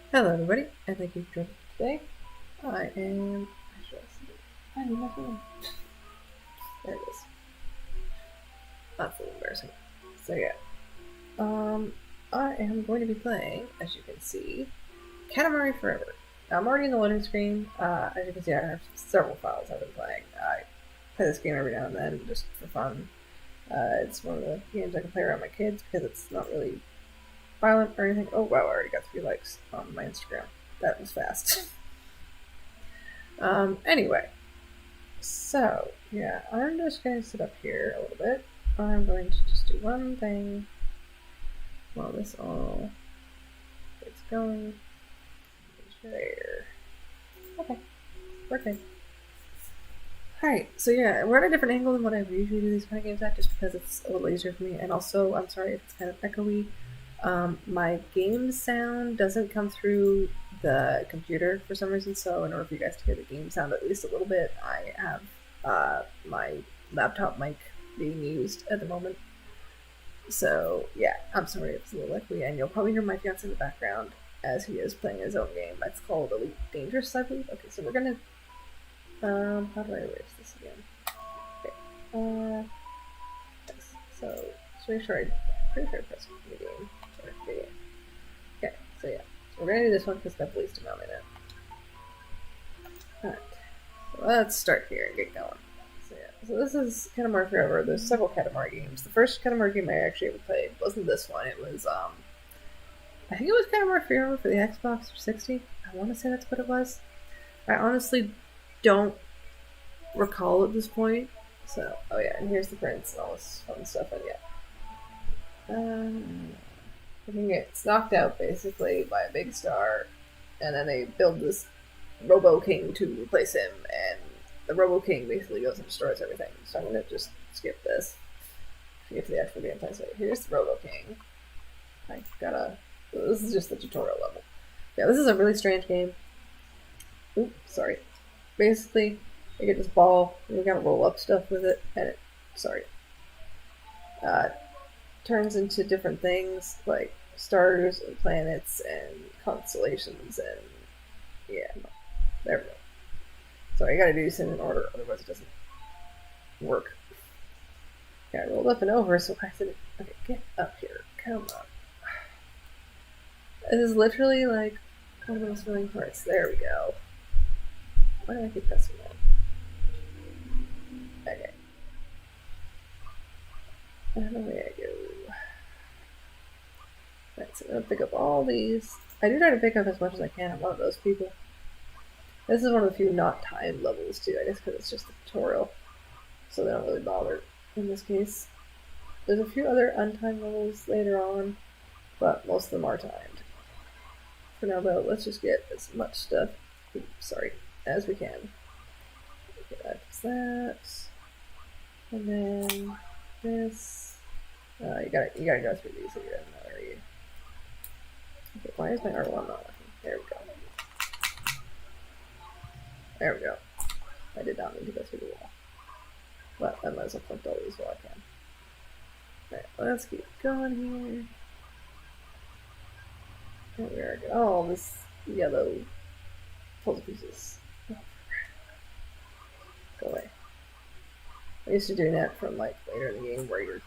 Hello, everybody, and thank you for joining today. I need my phone. There it is. That's a little embarrassing. So yeah, I am going to be playing, as you can see, Katamari Forever. Now, I'm already in the loading screen. As you can see, I have several files I've been playing. I play this game every now and then just for fun. It's one of the games I can play around my kids because it's not really violent or anything. Oh wow, I already got 3 likes on my Instagram. That was fast. Anyway, so yeah, I'm just going to sit up here a little bit. I'm going to just do one thing while this all gets going. There. Okay, we're good. Alright, so yeah, we're at a different angle than what I usually do these kind of games at, just because it's a little easier for me, and also, I'm sorry if it's kind of echoey. My game sound doesn't come through the computer for some reason, so in order for you guys to hear the game sound at least a little bit, I have my laptop mic being used at the moment. So yeah, I'm sorry if it's a little echoey, and you'll probably hear my fiance in the background as he is playing his own game. That's called Elite Dangerous, I believe. Okay, so we're gonna how do I erase this again? Okay. Yes. So just make sure pretty sure I pressed medium. Sorry, medium. Okay, so yeah. So we're gonna do this one because that's the least amount in it. Alright. So let's start here and get going. So yeah. So this is Katamari Forever. There's several Katamari games. The first Katamari game I actually ever played wasn't this one. It was I think it was Katamari Forever for the Xbox 360. I wanna say that's what it was. I honestly don't recall at this point. So, oh yeah, and here's the prints and all this fun stuff. And yeah, I think it's knocked out basically by a big star, and then they build this Robo King to replace him, and the Robo King basically goes and destroys everything. So I'm gonna just skip this to get to the actual gameplay. So here's the Robo King. I gotta. This is just the tutorial level. Yeah, this is a really strange game. Oops, sorry. Basically, you get this ball, and you gotta roll up stuff with it, and it, sorry, uh, turns into different things like stars and planets and constellations, and yeah, there we go. So you gotta do this in order, otherwise it doesn't work. Yeah, I rolled up and over, so I said, okay, get up here, come on. This is literally like one of the most annoying parts. There we go. Why do I keep pressing that? Okay. And away I go. Right, so I'm gonna pick up all these. I do try to pick up as much as I can. I'm one of those people. This is one of the few not timed levels too, I guess because it's just a tutorial. So they don't really bother in this case. There's a few other untimed levels later on, but most of them are timed. For now though, let's just get as much stuff, as we can. Okay, that's that. And then this. You gotta go through these if you don't know, are you? Okay, why is my R1 not working? There we go. There we go. I did not mean to go through the wall. But I might as well collect all these while I can. Alright, let's keep going here. There we are. Oh, this yellow puzzle pieces. Go away. I used to do that from like later in the game where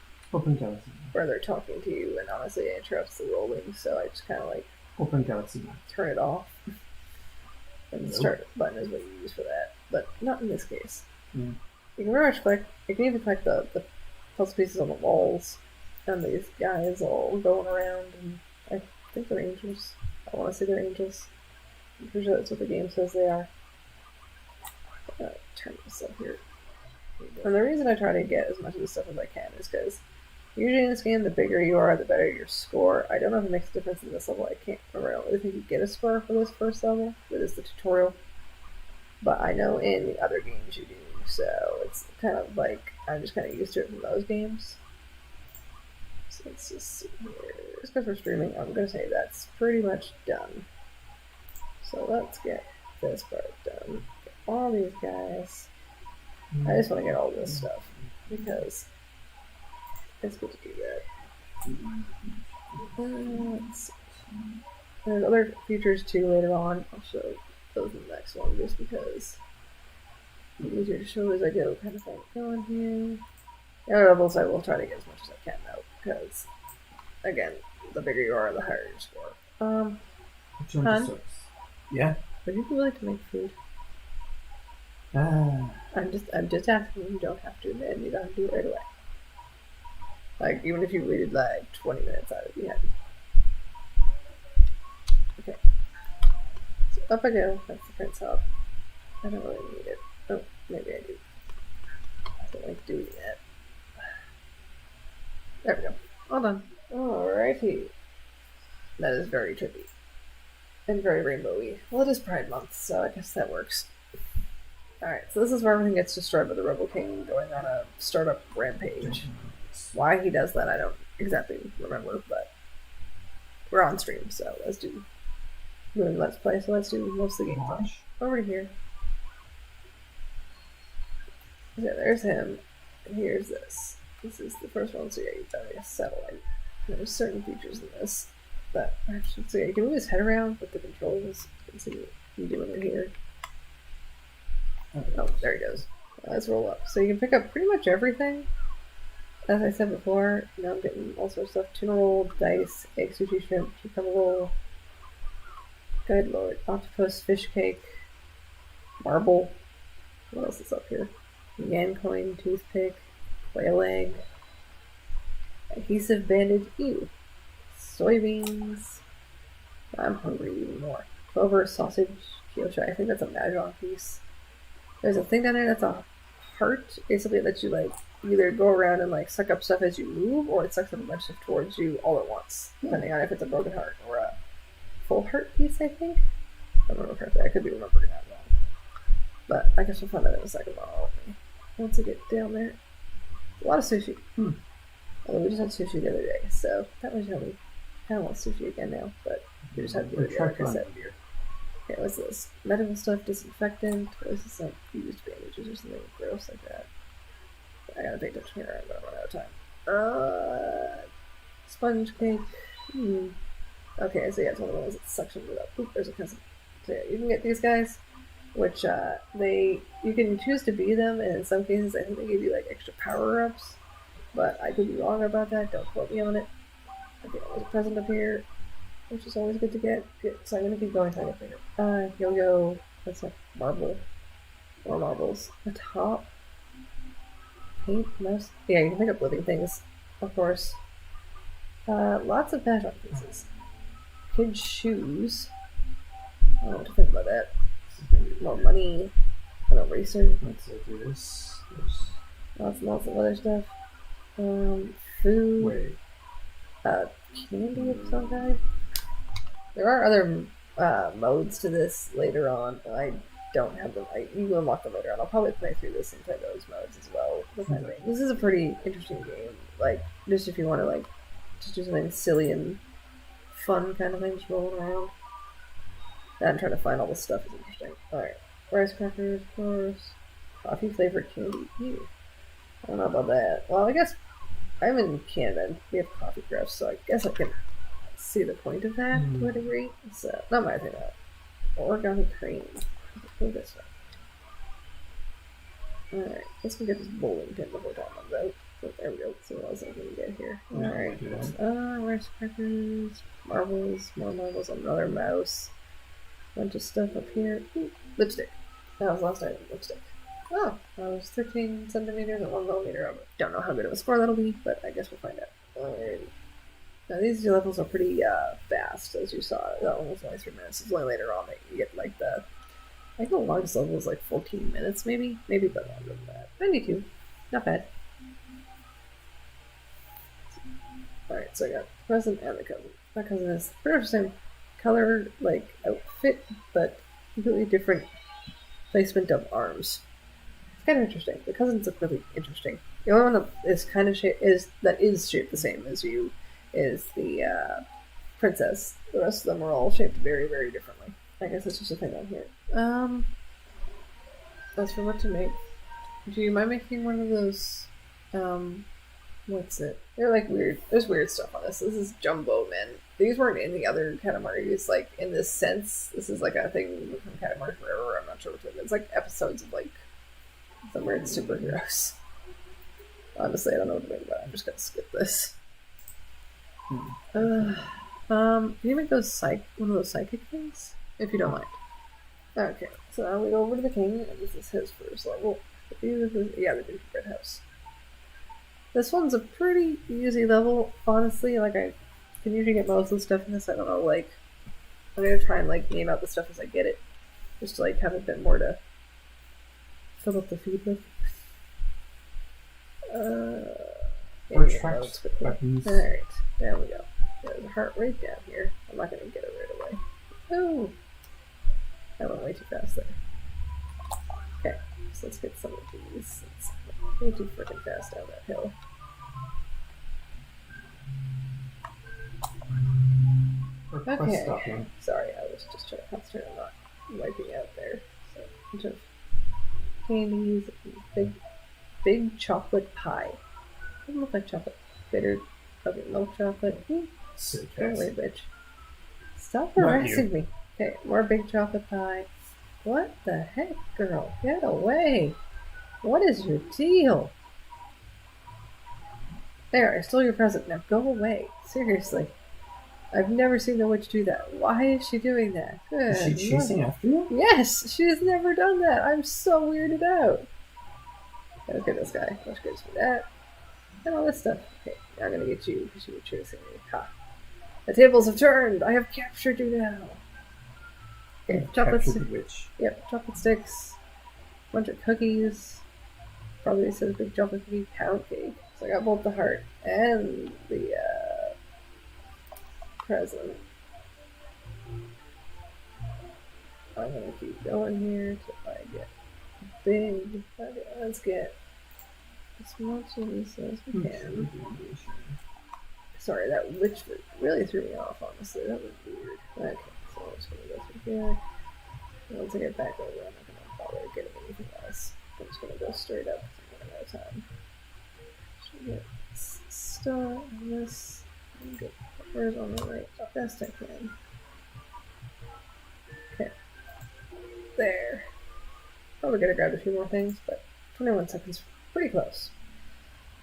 they're talking to you and honestly it interrupts the rolling, so I just kinda like turn it off. And the start button is what you use for that. But not in this case. You can very much collect you can even collect the puzzle pieces on the walls and these guys all going around, and I think they're angels. I wanna say they're angels. I'm pretty sure that's what the game says they are. Turn this up here. And the reason I try to get as much of this stuff as I can is because usually in this game, the bigger you are, the better your score. I don't know if it makes a difference in this level. I can't remember. I don't really think you get a score for this first level. That is the tutorial. But I know in the other games you do. So it's kind of like, I'm just kind of used to it from those games. So let's just see here. Just because we're streaming, I'm going to say that's pretty much done. So let's get this part done. Get all these guys. I just want to get all this stuff because it's good to do that. Let's see. There's other features too later on. I'll show those in the next one just because it's easier to show as I go kind of thing. Going here. The other levels I will try to get as much as I can though, because again, the bigger you are, the higher your score. Han, yeah. would you be willing to make food? I'm just asking. You don't have to, and you don't have to do it right away. Like even if you waited like 20 minutes, I would be happy. Okay. So up I go. That's the Prince Hub. I don't really need it. Oh, maybe I do. I don't like doing that. There we go. All done. Alrighty. That is very trippy. And very rainbowy. Well, it is Pride Month, so I guess that works. Alright, so this is where everything gets destroyed by the Rebel King going on a startup rampage. Why he does that, I don't exactly remember, but we're on stream, so let's do Let's Play, so let's do most of the gameplay. Over here. Yeah, there's him. And here's this. This is the first one, so yeah, you've got a satellite. There's certain features in this that actually, so yeah, you can move his head around with the controls. You can see what you do under here. Oh, there he goes. Let's roll up. So you can pick up pretty much everything. As I said before, now I'm getting all sorts of stuff. Tuna roll, dice, egg sushi, shrimp, cucumber roll, good lord, octopus, fish cake, marble. What else is up here? Yen coin, toothpick, quail egg, adhesive bandage, ew, soybeans. I'm hungry even more. Clover, sausage, kyosha. I think that's a mahjong piece. There's a thing down there that's a heart, basically that you like either go around and like suck up stuff as you move, or it sucks up a bunch of stuff towards you all at once, depending on if it's a broken heart or a full heart piece. I think. I don't know correctly. I could be remembering that wrong. But I guess we'll find out in a second. Once I get down there, a lot of sushi. Although we just had sushi the other day, so that was yummy. I kind of want sushi again now, but we just had the other day, like I said. Okay, what's this? Medical stuff, disinfectant. What is this, like used bandages or something gross like that? I gotta pay attention here, I'm gonna run out of time. Sponge cake. Okay, so yeah, it's one of the ones that suctions it up. Oop, there's a cousin. So yeah, you can get these guys, which you can choose to be them, and in some cases I think they give you like extra power-ups, but I could be wrong about that, don't quote me on it. Okay, there's a present up here, which is always good to get. So I'm gonna keep going until I get bigger. Yo-yo, that's a marble. More marbles. A top. Paint, mouse. Yeah, you can pick up living things, of course. Lots of mahjong pieces. Kids' shoes. I don't know what to think about that. More money. An eraser. Let's do this. Lots and lots of other stuff. Food. Wait. Candy of some kind. There are other modes to this later on. I don't have them. You can unlock them later on. I'll probably play through this and play those modes as well. This is a pretty interesting game. Like, just if you want to like just do something silly and fun kind of thing, just rolling around. And trying to find all this stuff is interesting. Alright. Rice crackers, of course. Coffee flavored candy. Ew. I don't know about that. Well, I guess I'm in Canada and we have coffee crafts, so I guess I can see the point of that to a degree. It's not my thing. Origami cream. Look at this stuff. Alright, let's go get this bowling pin before time runs out. Oh, there we go. So what else I can get here? Alright. Rice crackers, marbles, more marbles, another mouse. Bunch of stuff up here. Ooh, lipstick. That was last item, lipstick. Oh, that was 13 centimeters and 1 millimeter of it. Don't know how good of a score that'll be, but I guess we'll find out. Alrighty. Now these two levels are pretty fast, as you saw. That one was only 3 minutes. It's only later on that you get like the... I think the longest level was like 14 minutes, maybe? Maybe a bit longer than that. 92. Not bad. Alright, so I got the present and the cousin. My cousin is pretty much the same color, like, outfit, but completely different placement of arms. It's kind of interesting. The cousins look really interesting. The only one that is kind of shaped the same as you is the princess. The rest of them are all shaped very, very differently. I guess that's just a thing on here. As for what to make, do you mind making one of those? What's it? They're like weird. There's weird stuff on this. This is Jumbo Men, these weren't in the other Katamaris, like, in this sense. This is, like, a thing from Katamari Forever. I'm not sure what it is. It's, like, episodes of, like, some weird superheroes. Honestly, I don't know what to think about. I'm just gonna skip this. Can you make those one of those psychic things? If you don't mind. Okay, so now we go over to the king, and this is his first level. Yeah, the gingerbread house. This one's a pretty easy level, honestly. Like, I can usually get most of the stuff in this. I don't know, like, I'm gonna try and, like, name out the stuff as I get it. Just to, like, have a bit more to fill up the feed with. Alright, there we go. There's a heart right down here. I'm not gonna get it right away. Oh! I went way too fast there. Okay, so let's get some of these. It's way too freaking fast down that hill. Okay. Sorry, I was just trying to concentrate on not wiping out there. So, a bunch of candies, big chocolate pie. Doesn't look like chocolate. Bitter milk chocolate. Go away, bitch. Stop harassing me. Okay, more big chocolate pie. What the heck, girl? Get away. What is your deal? There, I stole your present. Now go away. Seriously. I've never seen the witch do that. Why is she doing that? Good. Is she chasing after you? Yes, she has never done that. I'm so weirded out. Look at this guy. Which gives me that. And all this stuff. Okay, now I'm gonna get you because you were chasing me. Ha. The tables have turned. I have captured you now. Okay, chocolate sticks. Yep, chocolate sticks. A bunch of cookies. Probably says big chocolate cookie pound cake. So I got both the heart and the present. I'm gonna keep going here till I get big. Okay, let's get as much of this as we can. Sorry, that witch really threw me off, honestly. That was weird. Okay, so I'm just gonna go through here. Once I get back over, I'm not gonna bother getting anything else. I'm just gonna go straight up because I'm running out of time. Should get start on this and get where's on the right best I can. Okay. There. Probably gonna grab a few more things, but 21 seconds, pretty close.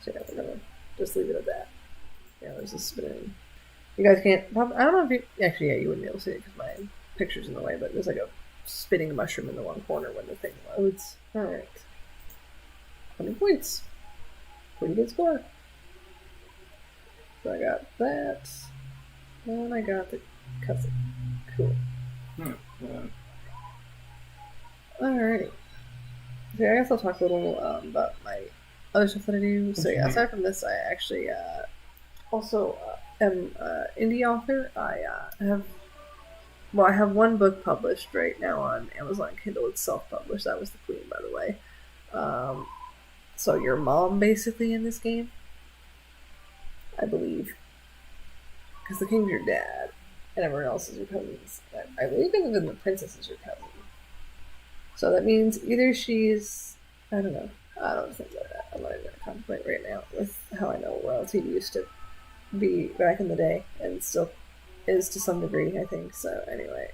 So yeah, we're gonna just leave it at that. Yeah, there's a spinning. You guys can't. I don't know if you. Actually, yeah, you wouldn't be able to see it because my picture's in the way, but there's like a spinning mushroom in the one corner when the thing loads. Alright. 100 points. Pretty good score. So I got that. And I got the cousin. Cool. Alrighty. So I guess I'll talk a little about my other stuff that I do. So yeah, aside from this, I actually also am an indie author. I have one book published right now on Amazon Kindle. It's self-published. That was The Queen, by the way. So your mom, basically, in this game, I believe, because the king's your dad, and everyone else is your cousins. I believe even the princess is your cousin. So that means either she's, I don't know. I don't think about that. I'm not even going to contemplate right now with how I know royalty used to be back in the day, and still is to some degree, I think. So anyway,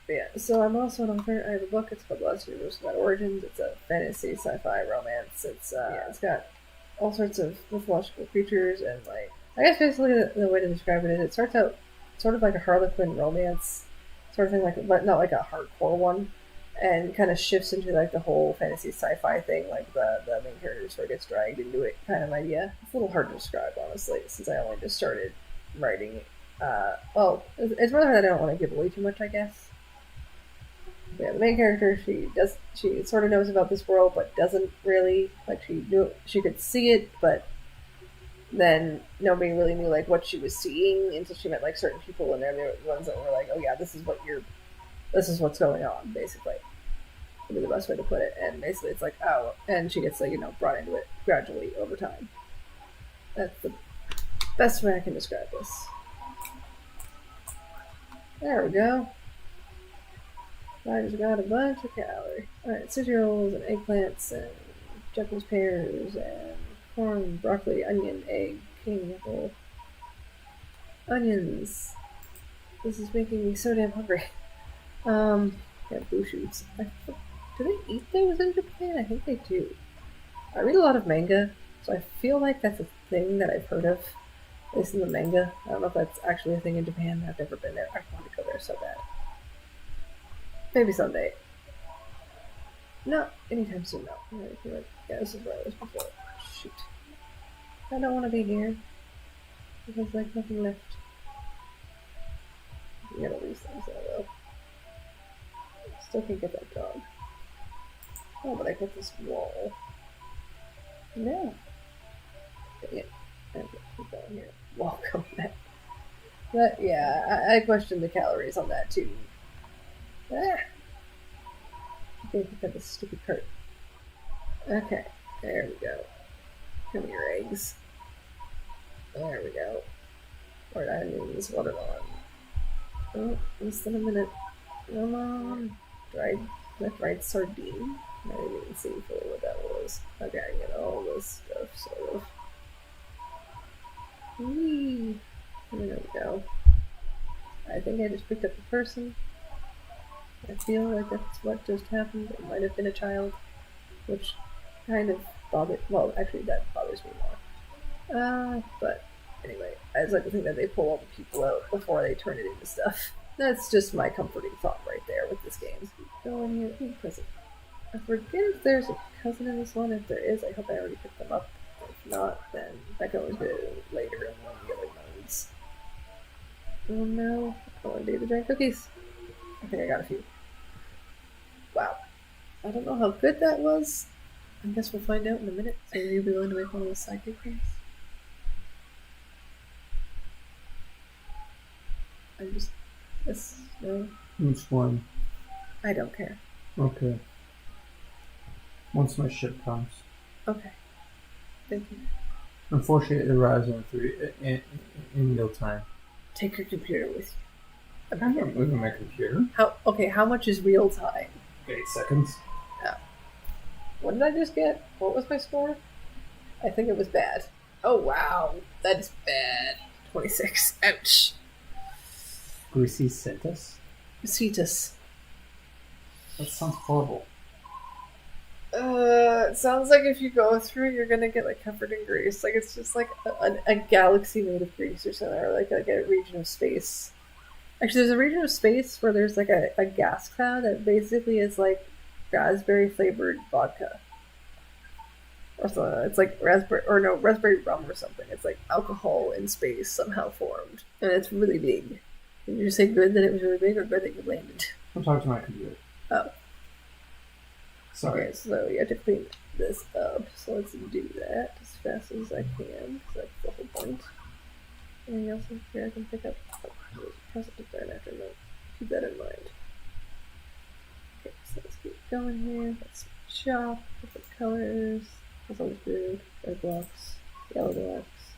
yeah. So I'm also an author. I have a book. It's called Lost Universe About Origins. It's a fantasy, sci-fi, romance. It's got all sorts of mythological creatures, and like I guess basically the way to describe it is it starts out sort of like a Harlequin romance sort of thing, like but not like a hardcore one, and kind of shifts into like the whole fantasy sci-fi thing, like the main character sort of gets dragged into it kind of idea. It's a little hard to describe, honestly, since I only just started writing. Well, it's rather that I don't want to give away too much, I guess. Yeah, the main character, she sort of knows about this world, but doesn't really. Like, she could see it, but then nobody really knew like what she was seeing until she met like certain people, and they're the ones that were like, oh yeah, this is what's going on, basically. Would be the best way to put it. And basically it's like, oh, and she gets like, brought into it gradually over time. That's the best way I can describe this. There we go. I just got a bunch of calories. Alright, citrus rolls and eggplants and Jekyll's pears and corn, broccoli, onion, egg, king apple. Onions. This is making me so damn hungry. Yeah, blue shoots. Do they eat those in Japan? I think they do. I read a lot of manga, so I feel like that's a thing that I've heard of. At least in the manga. I don't know if that's actually a thing in Japan. I've never been there. I want to go there so bad. Maybe someday. Not anytime soon, though. I feel like, yeah, this is where I was before. Shoot. I don't want to be here. There's like nothing left. You gotta lose things though. Still can't get that dog. Oh, but I got this wall. No. Dang it. I have to keep going here. Wall come back. But yeah, I questioned the calories on that too. Ah! Okay, pick up this stupid cart. Okay, there we go. Come here, eggs. There we go. Or onions, watermelon. Oh, less than a minute. Come on. Dried sardine. I didn't even see fully what that was. Okay, I get all this stuff, sort of. Whee! There we go. I think I just picked up a person. I feel like that's what just happened. It might have been a child, which kind of bothered. Well, actually, that bothers me more. But anyway, I just like to think that they pull all the people out before they turn it into stuff. That's just my comforting thought right there with this game. Go in here. Ooh, present. I forget if there's a cousin in this one. If there is, I hope I already picked them up. If not, then I can always do it later in one of the other modes. Oh no. I want to do the giant cookies. I think I got a few. Wow. I don't know how good that was. I guess we'll find out in a minute. So you'll be willing to make one of those sidekick things? I'm just... This... No. Which one? I don't care. Okay. Once my ship comes. Okay. Thank you. Unfortunately, it arrives in real time. Take your computer with you. I'm not moving my computer. How much is real time? 8 seconds. Oh. What did I just get? What was my score? I think it was bad. Oh wow, that is bad. 26. Ouch. Greasy Centus? Cetus. That sounds horrible. It sounds like if you go through, you're gonna get like covered in grease. Like it's just like a galaxy made of grease or something, or like a region of space. Actually, there's a region of space where there's like a gas cloud that basically is like raspberry flavored vodka. Or something. It's like raspberry rum or something. It's like alcohol in space somehow formed. And it's really big. Did you say good that it was really big or good that you landed? I'm talking to my computer. Oh. Sorry. Okay, so you have to clean this up. So let's do that as fast as I can, because that's the whole point. Anything else in here I can pick up? Oh, there's a present up there, and I have to keep that in mind. Okay, so let's keep going here. Let's shop, different colors. That's always good. Red blocks, yellow blocks.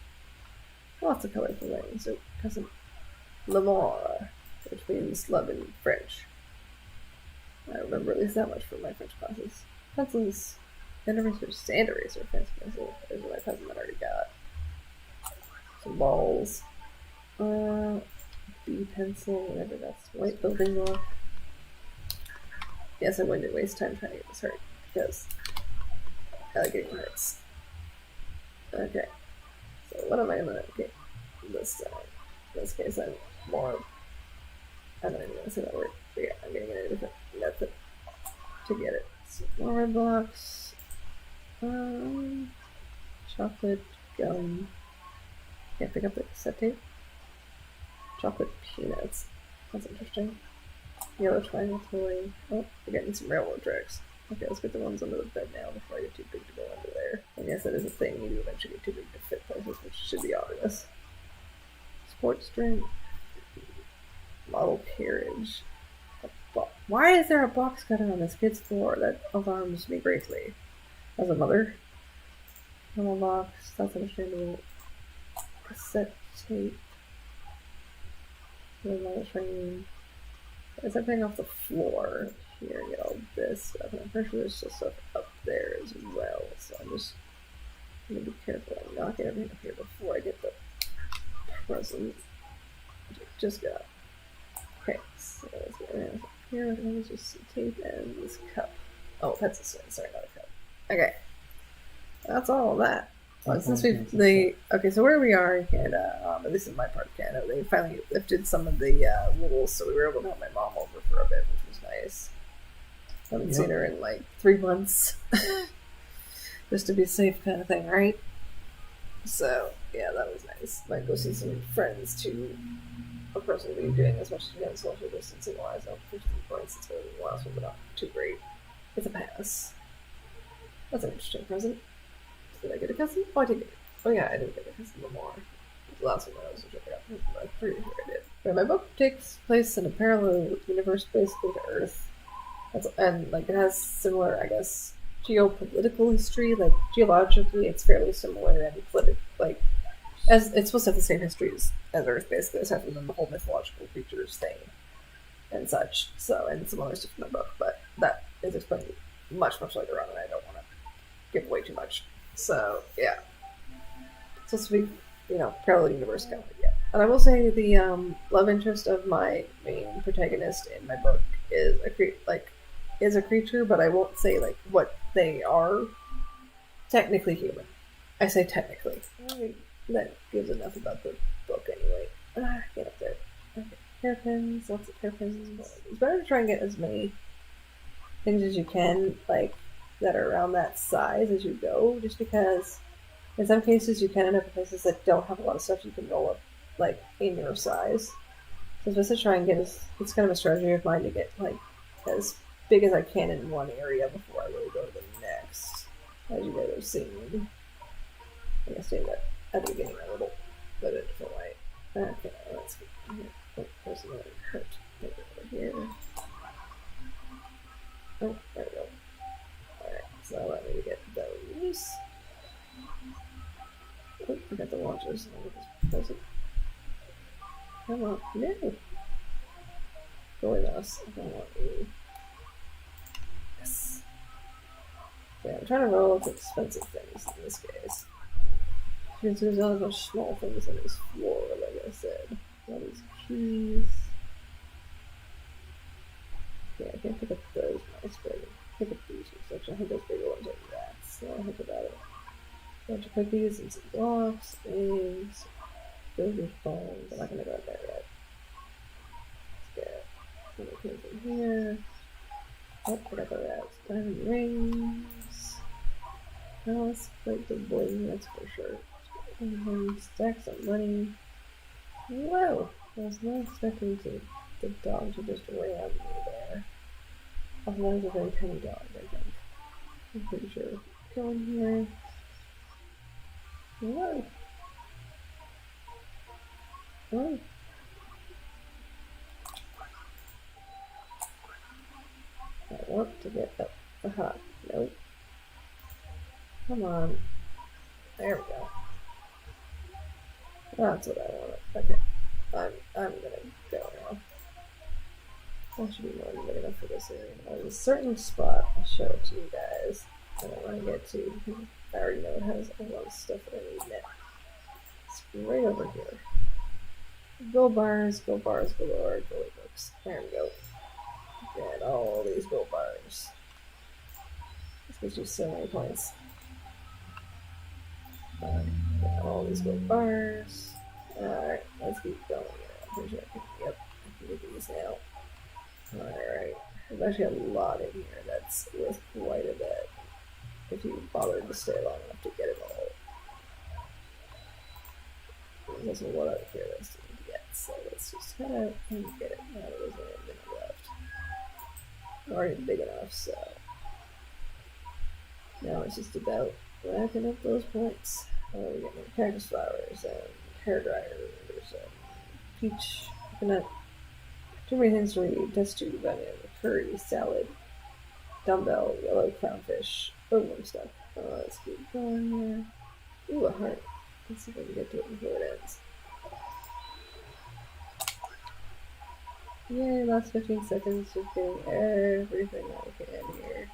Lots of colorful things. So, cousin Lamar, which means love in French. I remember at least that much from my French classes. Pencils, pen eraser, sand eraser, fancy pencil. There's what my cousin that I already got. Some balls. B pencil, whatever that's. White building block. Yes, I'm going to waste time trying to get this hurt because I like getting hurts. Okay. So what am I gonna get this time? In this case, I'm more. I don't even want to say that word. But yeah, I'm getting a different method to get it. So more red blocks. Chocolate gum. Can't pick up the cassette tape. Chocolate peanuts. That's interesting. Yellow triangle toy. Oh, we're getting some railroad tracks. Okay, let's get the ones under the bed now before I get too big to go under there. I guess that is a thing. You do eventually get too big to fit places, which should be obvious. Sports drink. Model carriage. Why is there a box cutter on this kid's floor? That alarms me greatly. As a mother. Normal box. That's understandable. Cassette tape. Model train. Is everything off the floor? Here, get all this stuff. And I'm pretty sure there's still stuff up there as well. So I'm just gonna be careful and not get everything up here before I get the present. just go. Okay, so let's get rid of here. Let's just tape and this cup. Oh, that's a sorry, not a cup. Okay, that's all of that. Well, since okay, so where we are in Canada, at least in my part of Canada, they finally lifted some of the rules, so we were able to have my mom over for a bit, which was nice. Haven't seen her in like 3 months, just to be safe, kind of thing, right? So yeah, that was nice. Might go see some friends too. Of course, we'll be doing as much as we can social distancing wise. I'll 15 points. It's better than the last one, but not too great. It's a pass. That's an interesting present. Did I get a cousin? Oh, I did get it. Oh, yeah, I didn't get a cousin no more. The last one I was sure I got. I'm pretty sure I did. But my book takes place in a parallel universe, basically to Earth. And like it has similar, I guess, geopolitical history. Like geologically, it's fairly similar, and like as it's supposed to have the same history as Earth, basically, aside from the whole mythological creatures thing and such. So, and some other stuff in the book, but that is explained much later on, and I don't want to give away too much. So, yeah, it's supposed to be, parallel universe kind of, yeah. And I will say the love interest of my main protagonist in my book is a creature, but I won't say like what they are. Technically human. I say technically. That gives enough about the book anyway. Get up there. Okay. Hairpins, lots of hairpins. It's better to try and get as many things as you can, like, that are around that size as you go, just because in some cases you can end up in places that don't have a lot of stuff you can roll up, like, in your size. So it's best to try and get it's kind of a strategy of mine to get, like, as big as I can in one area before I really go to the next, as you guys have seen. I guess say that at the beginning a little bit of a different way. Okay, let's get here. Oh, there's another hurt over here. Oh, there we go. Alright, so let me get those. Oh, I got the launchers. Come on, no! Go with us. I don't want you. Yes. Yeah, I'm trying to roll with expensive things in this case. Because there's all those small things on this floor, like I said. All these keys. Yeah, I can't pick up those nice big. Pick up these ones. Actually, I think those bigger ones are rats, so I'll think about it. A bunch of cookies and some blocks, eggs, burger bones. I'm not gonna go in there yet. Let's get anything from here. Oh, I got the rats. Diamond rings. Oh, let's break the bling, that's for sure. Stacks of money. Whoa! I was not expecting the dog to just ram me there. Although that was a very tiny dog, I think. I'm pretty sure. Go in here. Whoa! Whoa! I want to get up. Aha. Nope. Come on. There we go. That's what I wanted. Okay. I'm gonna go now. That should be more than big enough for this area. There's a certain spot I'll show it to you guys. I don't want to get to. I already know it has a lot of stuff that I need now. It's right over here. Gold bars, galore, gold books. There we go. Get all these gold bars. This gives you so many points. Get all these gold bars. Alright, let's keep going. I'm pretty sure I can get these now. Alright. There's actually a lot in here that's worth quite a bit if you bothered to stay long enough to get it all. There's also a lot out here that's to get, so let's just head out and get it. Now there's only a minute left. Already big enough, so now it's just about racking up those points. We get more cactus flowers and hair dryers and peach coconut. Too many things to read. Test tube, onion, curry, salad, dumbbell, yellow clownfish, boom stuff. Let's keep going here. Ooh, a heart. Let's see if I can get to it before it ends. Yay, last 15 seconds, just getting everything I can here.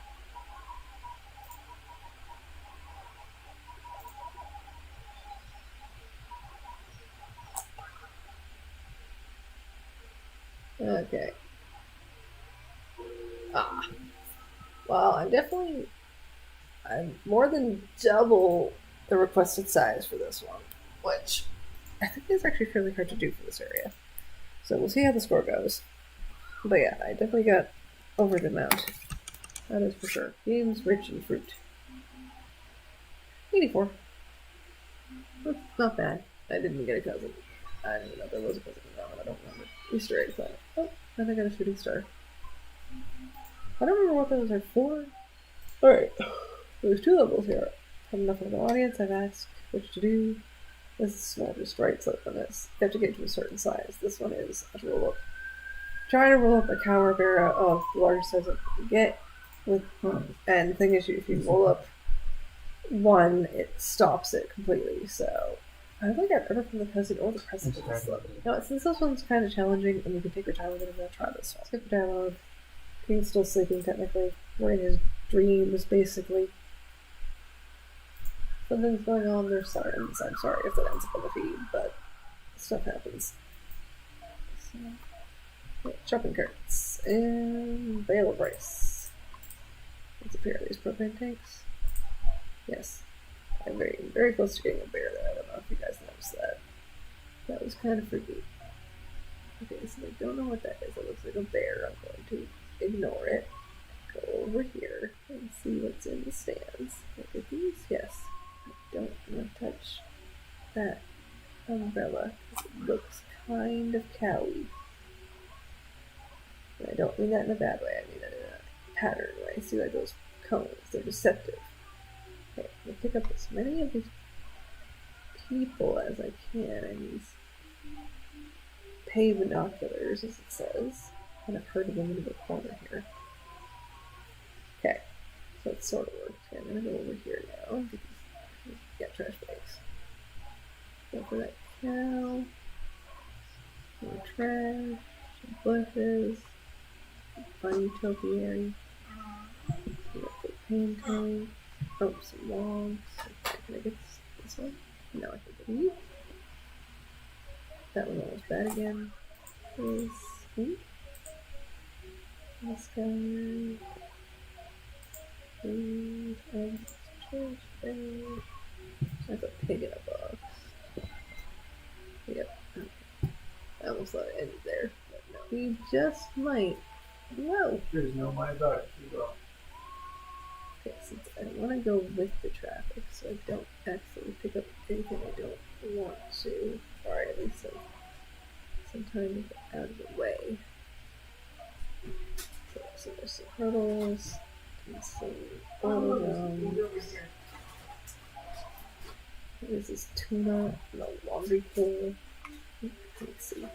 Okay. Ah. Well, I'm more than double the requested size for this one, which I think is actually fairly hard to do for this area. So we'll see how the score goes. But yeah, I definitely got over the amount. That is for sure. Games rich in fruit. 84. Not bad. I didn't get a cousin. I didn't even know there was a cousin in that one. I don't remember. Easter egg planet. Oh, and I got a shooting star. I don't remember what those are for. Alright. There's 2 levels here. Have enough of an audience. I've asked what to do. This is small, just right click on this. You have to get to a certain size. This one is to roll up. Try to roll up a Cowabera of the largest size that you can get. And the thing is, if you roll up one, it stops it completely. So I don't think I've ever from the cousin or the president this level. No, since this one's kind of challenging and you can take your time with it, I'm going to try this one. Skip the dialogue. King's still sleeping technically. We're in his dreams, basically. Something's going on, there's sirens. I'm sorry if that ends up on the feed, but stuff happens. So, yeah, shopping carts. And bale of rice. Let's appear these propane tanks. Yes. I'm very, very close to getting a bear there. I don't know if you guys noticed that. That was kind of freaky. Okay, so I don't know what that is. It looks like a bear. I'm going to ignore it. Go over here and see what's in the stands. Look at these. Yes. I don't want to touch that umbrella because it looks kind of cowy. And I don't mean that in a bad way. I mean that in a pattern way. See, like those cones. They're deceptive. Okay, I'm going to pick up as many of these people as I can and these pay binoculars, as it says. Kind of hurting them into the corner here. Okay, so it sort of works. Okay, I'm going to go over here now. Get trash bags. Go for that cow. More trash. Some bushes. Some funny topiary. Propane tank. Oh, some logs. Okay, can I get this one? No, I can leave. That one almost bad again. This guy. These eggs. Trash bag. That's a pig in a box. Yep. Okay. I almost thought it ended there, but no. We just might. No. There's no money about it. You go. Okay, since I want to go with the traffic, so I don't actually pick up anything I don't want to, or at least some time to get out of the way. So there's some hurdles and some oil drums. This is tuna and a laundry pool. Let's see.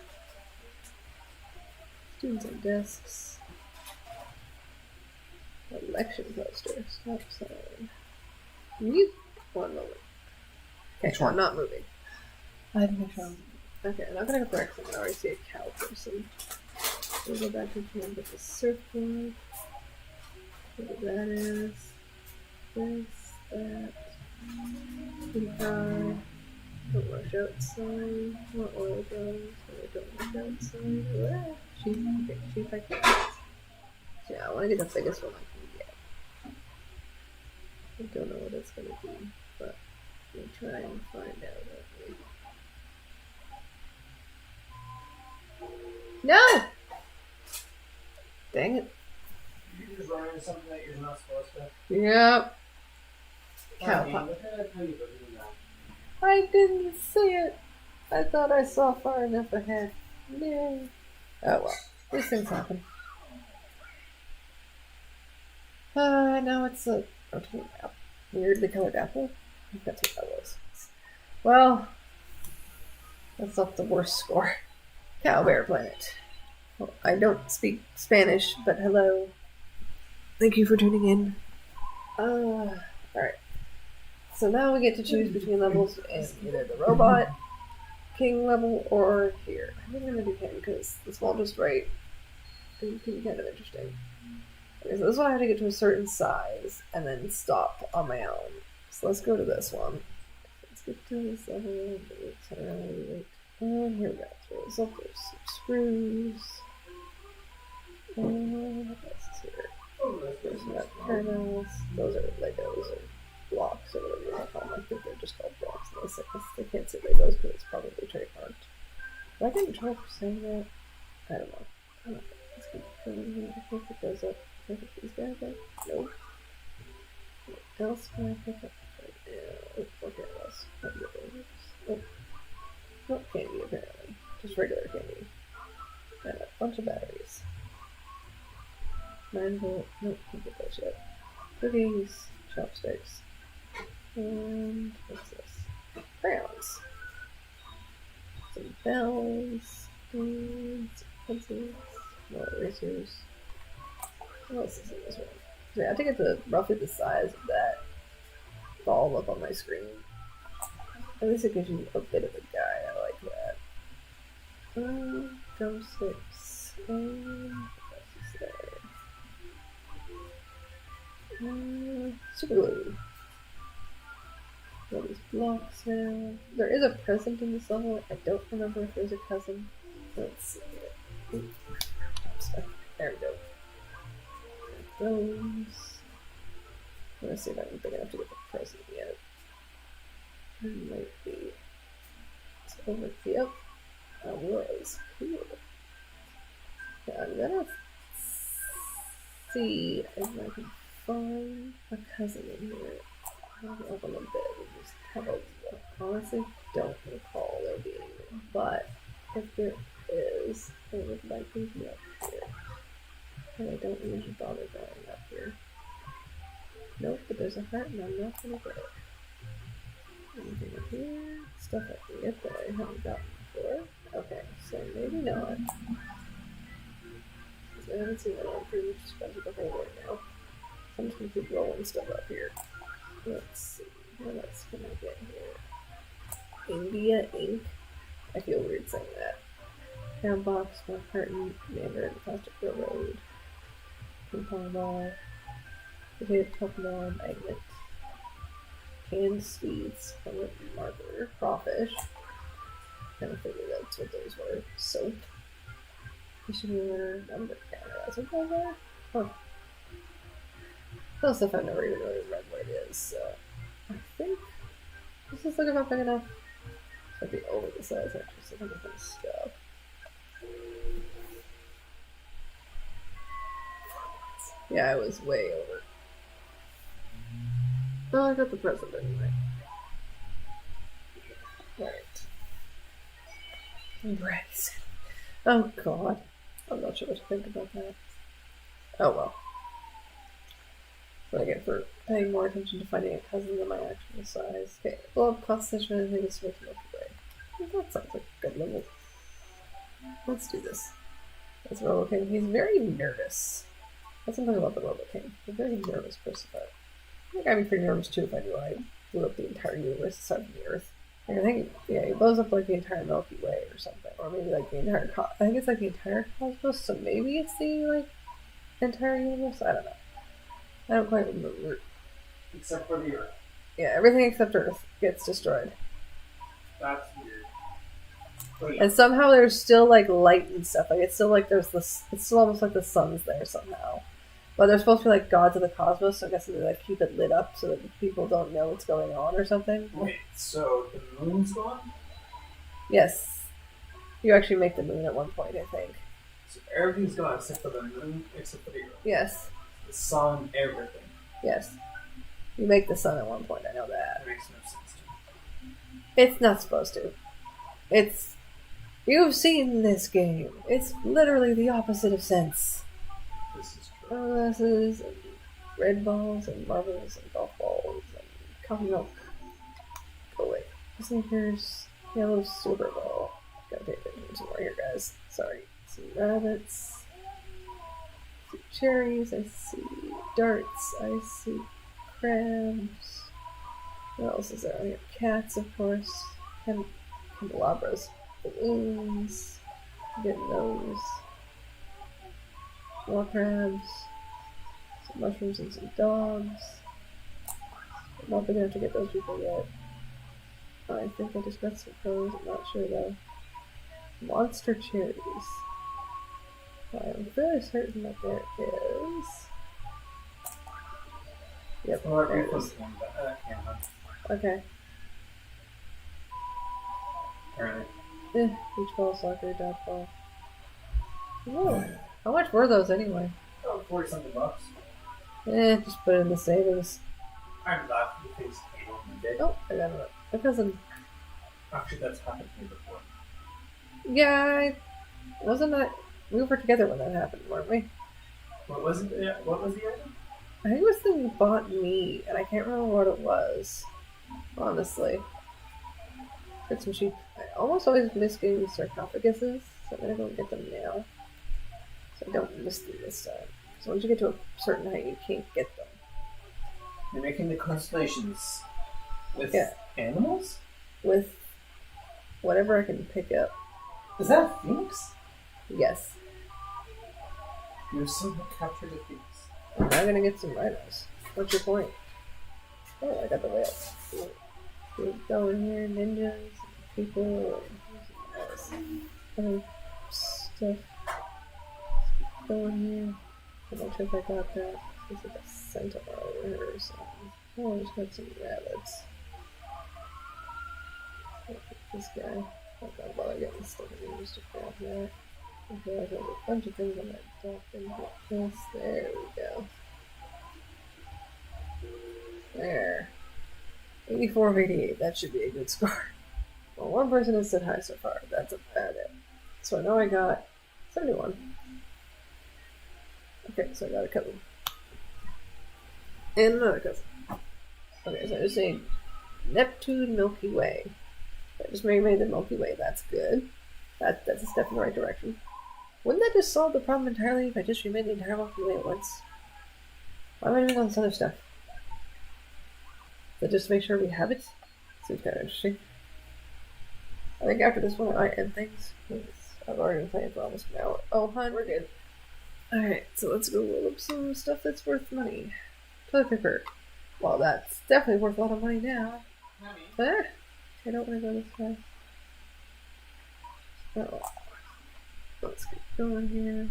Students on desks. Election poster. Stop sign. Mute. 1 moment. Okay, I'm not moving. I have no trouble. Okay, I'm not gonna go back. I already see a cow person. We'll go back to the with the surfboard. What that is. This, that. Don't rush outside. More oil drums. Don't rush outside. Ah, sheep I can. So yeah, I want to get the biggest one I can get. I don't know what it's gonna be, but we'll try and find out. No! Dang it. You just run into something that you're not supposed to. Yep. Cow. I didn't see it. I thought I saw far enough ahead. Yay. Oh well. These things happen. Now it's a weirdly colored apple. I think that's what that was. Well, that's not the worst score. Cow Bear Planet. Well, I don't speak Spanish, but hello. Thank you for tuning in. Alright. So now we get to choose between levels in either the Robot King level or here. I think I'm going to do him because the small just right can be kind of interesting. Okay, so this one I have to get to a certain size and then stop on my own. So let's go to this one. Let's get to this level. And here we go. Throw this up. There's some screws. What else is here? There's some caramels. Those are Legos or blocks or whatever you want to call them. I think they're just called blocks. They can't say Legos because it's probably trademarked. Am I getting in trouble for saying that? I don't know. Let's keep going here. I think it goes up. I think these guys up. Nope. What else can I pick up? Yeah, okay, what else? Oh, not candy apparently. Just regular candy. And a bunch of batteries. 9-volt. Nope, can't get those yet. Cookies. Chopsticks. And what's this? Crayons. Some bells. And some pencils. More erasers. What else is in this one? So yeah, I think it's roughly the size of that ball up on my screen. At least it gives you a bit of a guide. I like that. Drumsticks. What else is there? Super glue. All these blocks now. There is a present in this level. I don't remember if there's a cousin. Let's see. There we go. Those. Let's see if I'm big enough to get the present yet. It might be. It's over here. I was. Cool. Yeah, I'm gonna see if I can find a cousin in here. I'll open the bed and just have a look. Honestly, don't recall there being one, but if there is, it would likely be up here. And I don't usually bother going up here. Nope, but there's a heart and I'm not gonna get it. Anything up here? Stuff I can get that I haven't gotten before. Okay, so maybe not. Because I haven't seen that on pretty much spent the whole way now. So I'm just gonna keep rolling stuff up here. Let's see, what else can I get here? India ink. I feel weird saying that. Pound box, one carton, mandarin, plastic railroad, ping pong ball, potato pokemon, magnet, canned sweets, pellet marker, crawfish. Kind of figured that's what those were. Soap. Fishing lure, number counter. That's what those are? Huh. Some stuff I've never even really read what it is, so I think this is looking about big enough. Might be over the size actually, so I'm gonna stop. Yeah, I was way over. Well, I got the present anyway. Right. Right. Oh god. I'm not sure what to think about that. Oh well. What I get for paying more attention to finding a cousin than my actual size. Okay, blow up cost station and I think it's worth milk away. That sounds like a good level. Let's do this. That's Robo King. He's very nervous. That's something about the Robo King. He's a very nervous person. I think I'd be pretty nervous too if I knew I blew up the entire universe aside from the Earth. Like, I think, yeah, he blows up like the entire Milky Way or something. Or maybe like the entire I think it's like the entire cosmos, so maybe it's the like entire universe? I don't know. I don't quite remember. Except for the Earth. Yeah, everything except Earth gets destroyed. That's weird. But And somehow there's still like light and stuff. Like it's still like there's this. It's still almost like the sun's there somehow. But they're supposed to be like gods of the cosmos, so I guess they like keep it lit up so that people don't know what's going on or something. wait, so the moon's gone? Yes, you actually make the moon at one point, I think. So everything's gone except for the moon, except for the Earth. Yes, The sun, everything. yes. You make the sun at one point. I know that. That makes no sense to me. It's not supposed to. It's. You've seen this game. It's literally the opposite of sense. This is true. Glasses and red balls and marbles and golf balls and coffee milk. Go away. Sneakers. Yellow super ball. Gotta pay attention to more here, guys. Sorry. Some rabbits. I see cherries. I see darts. I see crabs. What else is there? I have cats, of course. Candelabras. Balloons. Getting those. More crabs. Some mushrooms and some dogs. I'm not big enough to get those people yet. I think I just got some crows. I'm not sure though. Monster cherries. I'm fairly certain that there is. Yep, there it is. Okay. Alright. Beach ball, soccer, dodgeball. Whoa. How much were those anyway? Oh, 40 something bucks. Just put it in the savings. I'm laughing because I don't need it. Oh, I got it. My cousin. Actually, that's happened to me before. Yeah, wasn't that. We were together when that happened, weren't we? What was it? What was the item? I think it was the thing you bought me, and I can't remember what it was. Honestly. Got some cheap. I almost always miss getting sarcophaguses, so I'm gonna go get them now. So I don't miss them this time. So once you get to a certain height, you can't get them. You're making the constellations with animals? With whatever I can pick up. Is that a phoenix? Yes. You somehow captured a phoenix. I'm now gonna get some rhinos. What's your point? Oh, I got the whale. Keep going here, ninjas, people, other stuff. Going here. I'm not sure if I got that. It's like a centaur or something. Oh, I just got some rabbits. This guy. I'm not gonna bother getting stuff in here just to grab that. I feel like there's a bunch of things on that dock and this. There we go. There. 84 of 88. That should be a good score. Well, one person has said hi so far. That's about it. So I know I got 71. Okay, so I got a cousin. And another cousin. Okay, so I just saying Neptune, Milky Way. I just made the Milky Way. That's good. That's a step in the right direction. Wouldn't that just solve the problem entirely if I just remade the entire Milky Way at once? Why am I doing all this other stuff? So just to make sure we have it? Seems kind of interesting. I think after this one I might end things. I've already been playing for almost an hour. Oh, hun, we're good. Alright, so let's go roll up some stuff that's worth money. Toilet paper. Well, that's definitely worth a lot of money now. Ah, I don't want to go this way. Oh. Let's get going here.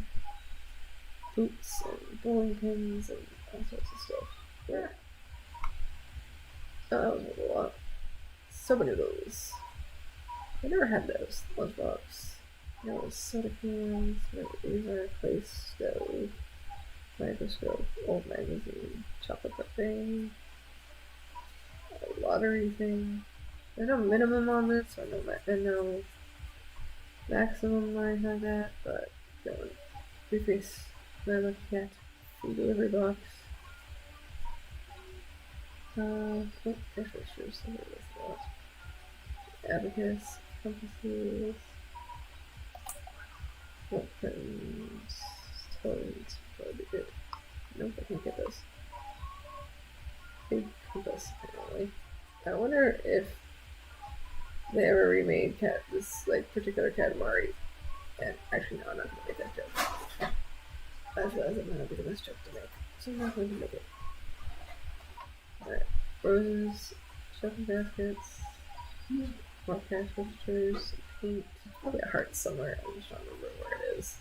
Boots and bowling pins and all sorts of stuff. Yeah. Oh, that was worth a lot. Soba noodles. I never had those. Lunchbox. No, soda cans. These are clay stove. Microscope. Old magazine. Chocolate buffet. A lottery thing. There's no minimum on this, or no maximum or anything like that, but don't. Preface. I look at food delivery box. Cash registers. Abacus. Compasses. Weapons. Toads. Probably good. Nope, I can't get those. Big compass, apparently. I wonder if they ever remade this particular Katamari. And actually, no, I'm not gonna make that joke. I realize it might not be the best joke to make, so I'm not going to make it. Alright, roses, shopping baskets, more cash registers, paint. Probably a heart somewhere. I just don't remember where it is.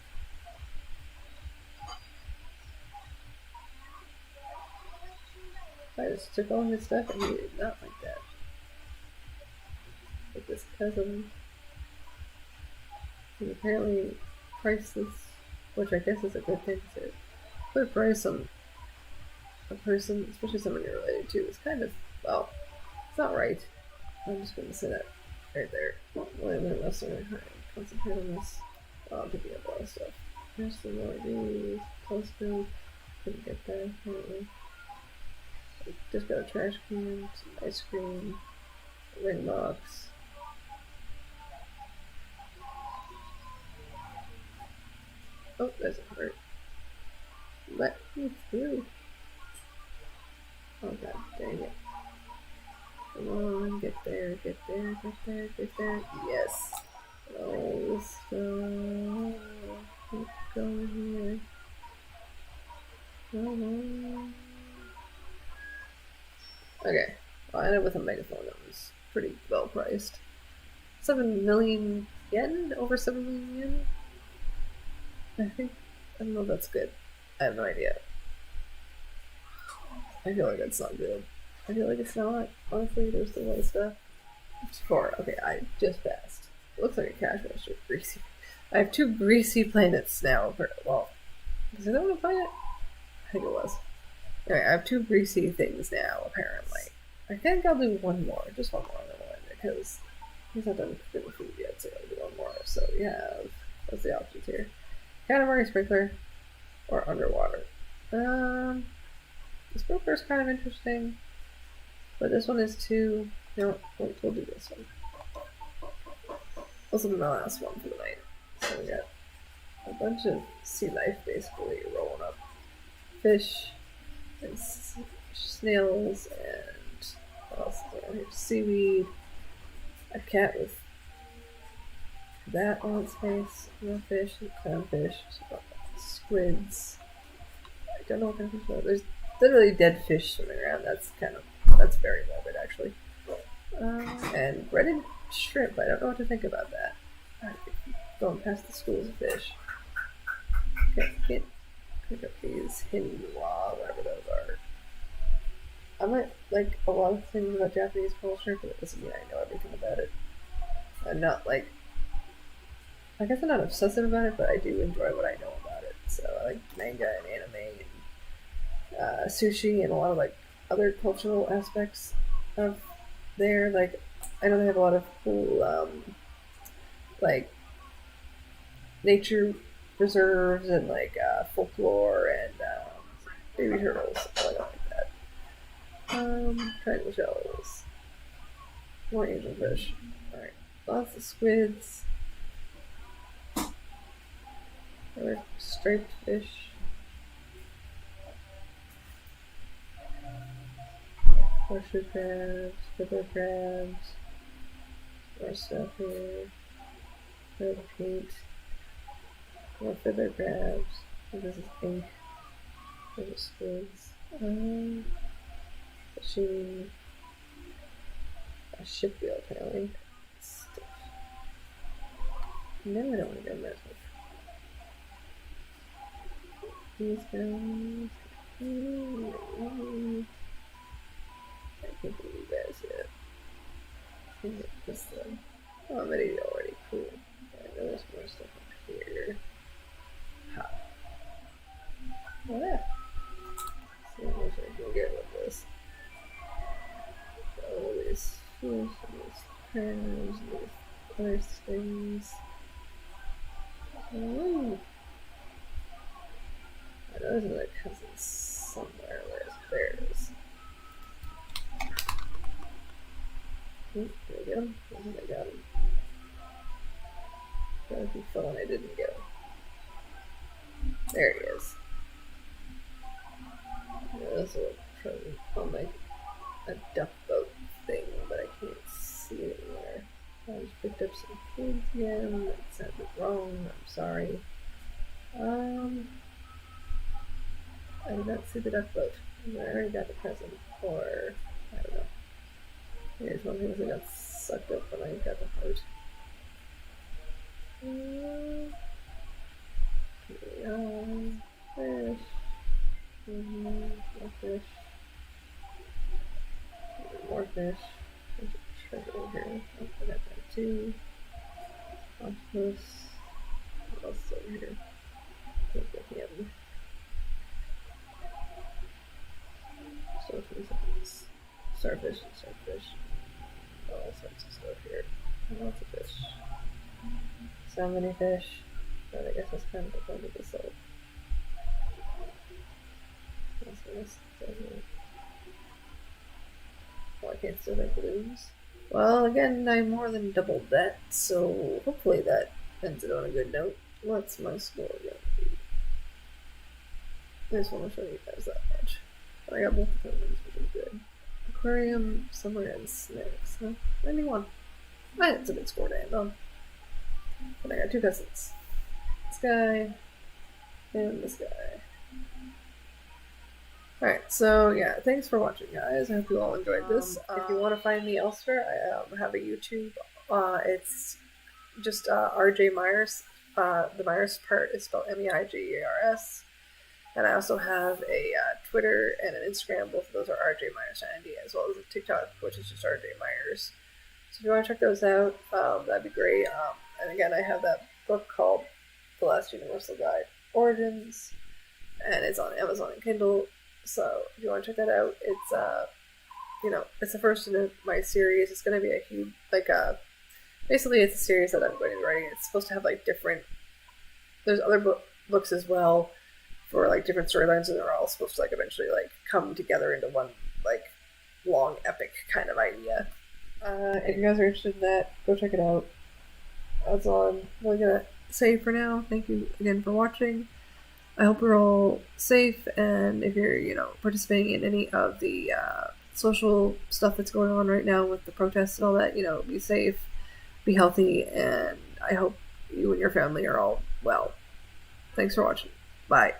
I just took all his stuff and he did not like that. Like this cousin. He apparently priced this, which I guess is a good thing to put a price on a person, especially someone you're related to, is kind of, well, it's not right. I'm just going to say that right there. Wait a minute, let's concentrate on this. Oh, I'm picking up a lot of stuff. Here's some more of these. Telescope. Couldn't get that, apparently. Just got a trash can, some ice cream, a ring box. Oh, there's a heart. Let me through. Oh god dang it. Come on, get there, get there, get there, get there. Yes. Oh, so keep going here. Come on. Okay. Well, I ended up with a megaphone that was pretty well priced. 7 million yen? Over 7 million yen? I think I don't know if that's good. I have no idea. I feel like that's not good. I feel like it's not. Honestly, there's the white stuff. It's 4. Okay, I just passed. It looks like a cash register. Greasy. I have 2 greasy planets now. Well, was it that one a planet? I think it was. Anyway, I have 2 greasy things now, apparently. I think I'll do one more. Just one more because he's not done cooking food yet, so I'll do one more. So we have, what's the options here? Katamari sprinkler or underwater. The sprinkler's kind of interesting, but this one is too. No, we'll do this one. This will be my last one for the night. So we got a bunch of sea life basically rolling up. Fish and snails and what else is around here? Seaweed. A cat with that on its face. No fish, clownfish, squids. I don't know what kind of fish. There's literally dead fish swimming around. That's very morbid actually. And breaded shrimp. I don't know what to think about that. Going past the schools of fish. Okay, can't pick up these hinwa, whatever those are. I might like a lot of things about Japanese culture, but it doesn't mean I know everything about it. I'm not like, I guess I'm not obsessive about it, but I do enjoy what I know about it. So I like manga and anime and sushi and a lot of like other cultural aspects of there. Like I know they have a lot of cool like nature reserves and like folklore and baby turtles. I like that. Triangle shells. More angelfish. Alright. Lots of squids. Other striped fish. Horseshoe crabs. Fiddler crabs. More stuff here. Red paint. More fiddler crabs. This is ink. There's the squids. Fishing. A ship wheel apparently. Stuff. No, I don't want to go mess with these guys. I can't believe you guys yet. This thing. Oh, I'm ready already. Cool. I know there's more stuff up here. Ha. Oh, yeah. So, I wish I can get with this. All these fish and these crabs and these other things. Ooh. I know there's another cousin somewhere. Where's theirs? There we go. I think I got him. That would be fun. I didn't get him. There he is. Yeah, this will probably on like a duck boat thing, but I can't see it anywhere. I just picked up some kids again. That sounded wrong. I'm sorry. I did not see the duck boat. I already got the present, or I don't know. Here's one thing that got sucked up when I got the heart. Fish. More fish. More fish. There's a treasure in here. Oh, I got that too. Octopus. What else is over here? Look at him. Starfish and starfish. All sorts of stuff here. Lots of fish. So many fish. But I guess that's kind of the point of this all. Oh, I can't still make balloons. Well, again, I more than doubled that, so hopefully that ends it on a good note. What's my score going to be? I just want to show you guys that much. I got multiple ones, which is good. Aquarium, somewhere in snacks. Huh? 91. That's a good score to end on. But I got 2 cousins. This guy and this guy. Alright, so yeah, thanks for watching, guys. I hope you all enjoyed this. If you want to find me elsewhere, I have a YouTube. It's just RJ Myers. The Myers part is spelled Meigers. And I also have a Twitter and an Instagram. Both of those are RJ Myers 90, as well as a TikTok, which is just RJ Myers. So if you want to check those out, that'd be great. And again, I have that book called The Last Universal Guide Origins, and it's on Amazon and Kindle. So if you want to check that out, it's the first in my series. It's going to be a huge, basically it's a series that I'm going to be writing. It's supposed to have different. There's other books as well for different storylines, and they're all supposed to eventually come together into one long epic kind of idea. If you guys are interested in that, go check it out. That's all I'm really gonna say for now. Thank you again for watching. I hope we're all safe, and if you're participating in any of the social stuff that's going on right now with the protests and all that, be safe, be healthy, and I hope you and your family are all well. Thanks for watching. Bye.